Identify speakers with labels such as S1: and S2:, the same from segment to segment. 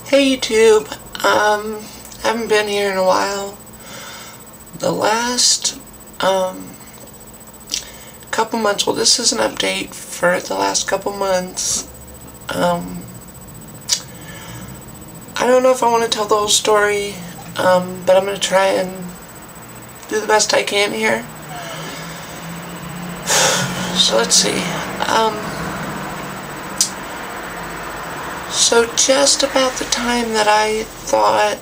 S1: Hey YouTube, haven't been here in a while. The last, couple months, well this is an update for the last couple months. I don't know if I want to tell the whole story, but I'm going to try and do the best I can here. So let's see, so just about the time that I thought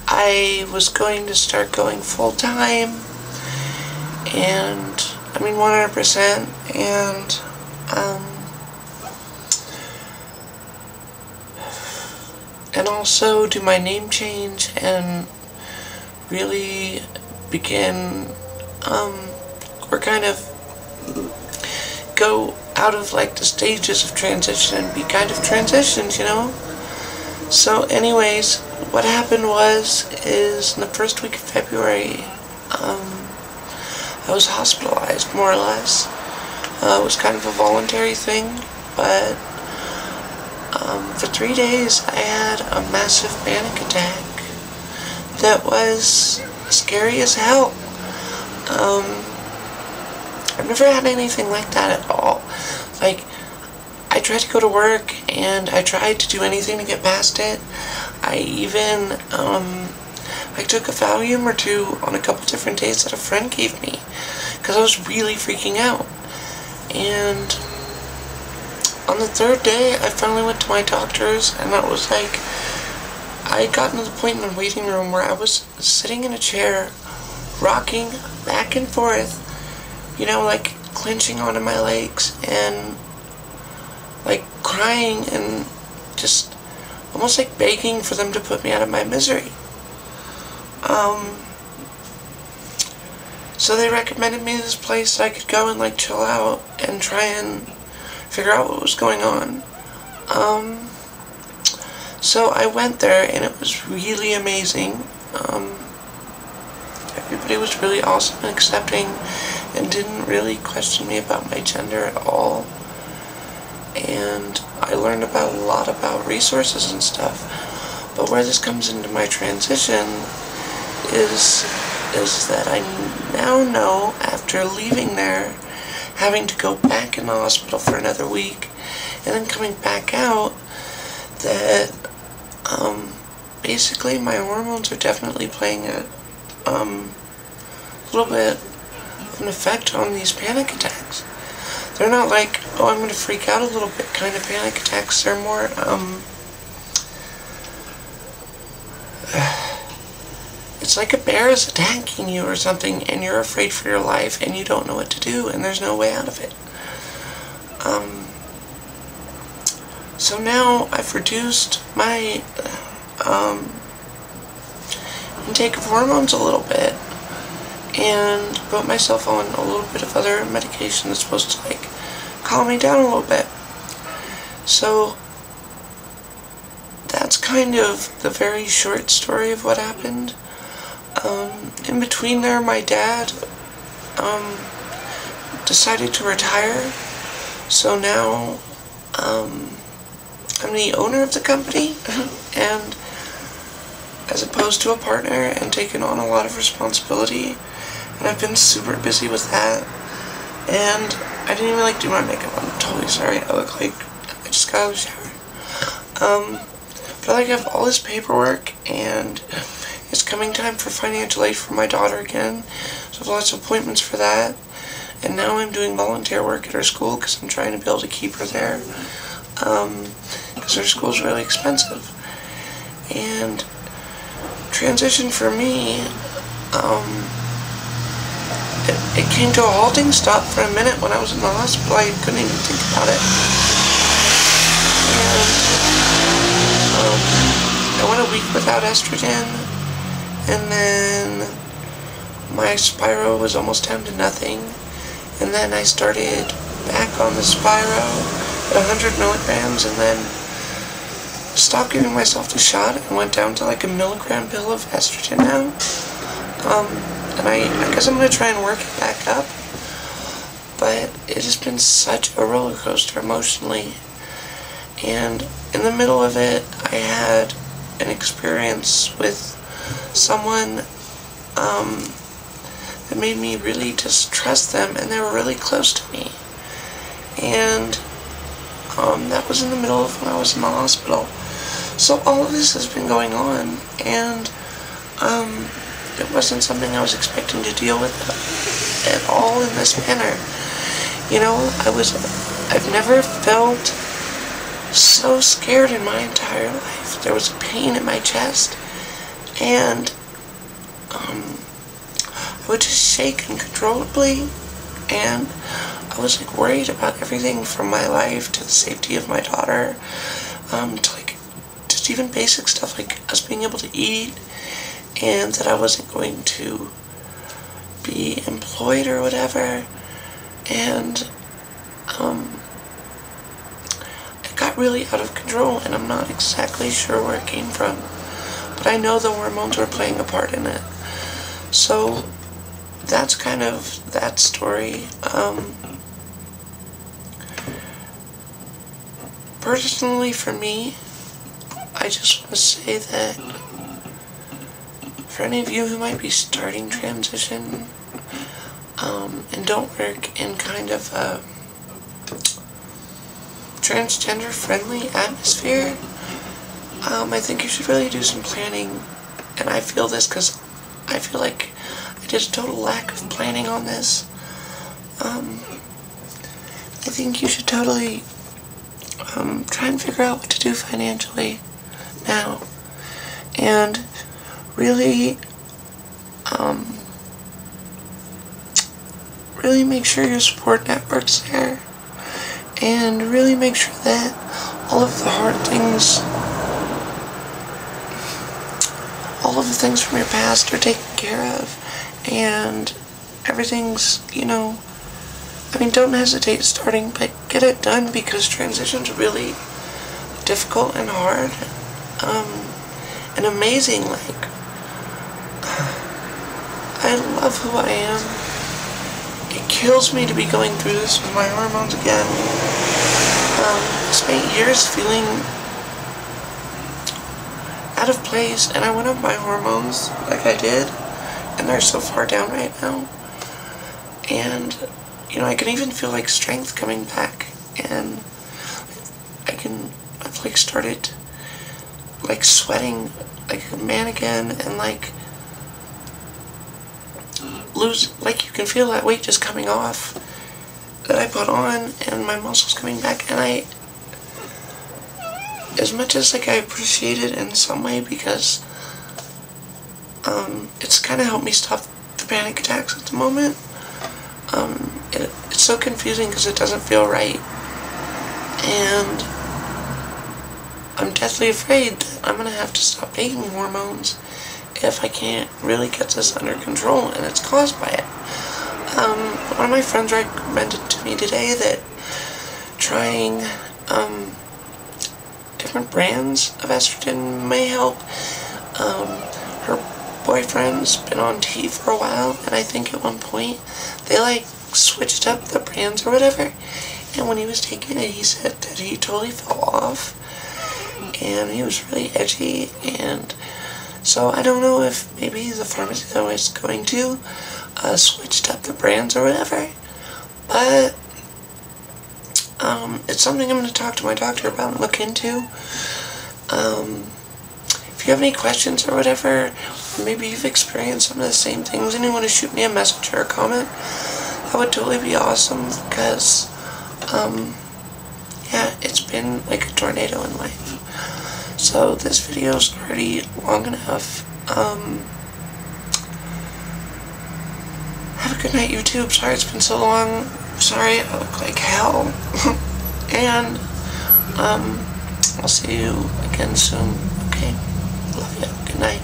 S1: I was going to start going full-time, and I mean 100%, and also do my name change and really begin, or kind of go out of like the stages of transition and be kind of transitioned, you know? So anyways, what happened is in the first week of February, I was hospitalized, more or less. It was kind of a voluntary thing, but for 3 days I had a massive panic attack that was scary as hell. I've never had anything like that at all. Like, I tried to go to work and I tried to do anything to get past it. I even, I took a Valium or two on a couple different days that a friend gave me because I was really freaking out. And on the third day, I finally went to my doctor's, and that was like, I had gotten to the point in the waiting room where I was sitting in a chair, rocking back and forth, you know, like clenching onto my legs and like crying and just almost like begging for them to put me out of my misery. So they recommended me this place that I could go and like chill out and try and figure out what was going on. So I went there and it was really amazing. Everybody was really awesome and accepting and didn't really question me about my gender at all. And I learned a lot about resources and stuff. But where this comes into my transition is that I now know, after leaving there, having to go back in the hospital for another week, and then coming back out, that basically my hormones are definitely playing a little bit of an effect on these panic attacks. They're not like, oh, I'm going to freak out a little bit kind of panic attacks. They're more, it's like a bear is attacking you or something, and you're afraid for your life, and you don't know what to do, and there's no way out of it. So now I've reduced my, intake of hormones a little bit, and put myself on a little bit of other medication that's supposed to, like, calm me down a little bit. So that's kind of the very short story of what happened. In between there, my dad decided to retire, so now I'm the owner of the company, and as opposed to a partner, and taken on a lot of responsibility, and I've been super busy with that. And I didn't even like do my makeup. I'm totally sorry. I look like I just got out of the shower. But I have all this paperwork, and it's coming time for financial aid for my daughter again, so I have lots of appointments for that. And now I'm doing volunteer work at her school because I'm trying to be able to keep her there, because her school's really expensive. And transition for me, it came to a halting stop for a minute when I was in the hospital. I couldn't even think about it. And I went a week without estrogen, and then my Spiro was almost down to nothing, and then I started back on the Spiro at 100 milligrams, and then stopped giving myself the shot and went down to like a milligram pill of estrogen now. And I guess I'm going to try and work it back up, but it has been such a roller coaster emotionally, and in the middle of it, I had an experience with someone that made me really distrust them, and they were really close to me. And that was in the middle of when I was in the hospital. So all of this has been going on, and it wasn't something I was expecting to deal with at all in this manner. You know, I've never felt so scared in my entire life. There was a pain in my chest, and I would just shake uncontrollably, and I was like worried about everything from my life to the safety of my daughter, to like just even basic stuff like us being able to eat, and that I wasn't going to be employed or whatever. And it got really out of control, and I'm not exactly sure where it came from, but I know the hormones were playing a part in it. So that's kind of that story. Personally, for me, I just want to say that for any of you who might be starting transition, and don't work in kind of a transgender-friendly atmosphere, I think you should really do some planning. And I feel this because I feel like I did a total lack of planning on this. I think you should totally try and figure out what to do financially now, and really really make sure your support network's there, and really make sure that all of the hard things, all of the things from your past are taken care of, and everything's, you know, I mean, don't hesitate starting, but get it done, because transition's really difficult and hard, and amazing. Like, I love who I am. It kills me to be going through this with my hormones again. I spent years feeling out of place, and I went up my hormones like I did, and they're so far down right now. And, you know, I can even feel like strength coming back, and I've like started like sweating like a man again, and like like you can feel that weight just coming off that I put on, and my muscles coming back. And as much as like I appreciate it in some way, because it's kind of helped me stop the panic attacks at the moment. It's so confusing because it doesn't feel right, and I'm deathly afraid that I'm gonna have to stop taking hormones if I can't really get this under control, and it's caused by it. One of my friends recommended to me today that trying different brands of estrogen may help. Her boyfriend's been on T for a while, and I think at one point they like switched up the brands or whatever, and when he was taking it, he said that he totally fell off, and he was really edgy. And so I don't know if maybe the pharmacy that I was going to switched up the brands or whatever, but it's something I'm going to talk to my doctor about and look into. If you have any questions or whatever, or maybe you've experienced some of the same things and you want to shoot me a message or a comment, that would totally be awesome, because yeah, it's been like a tornado in life. So this video's already long enough. Have a good night, YouTube. Sorry it's been so long. Sorry I look like hell. And I'll see you again soon. Okay? Love you. Good night.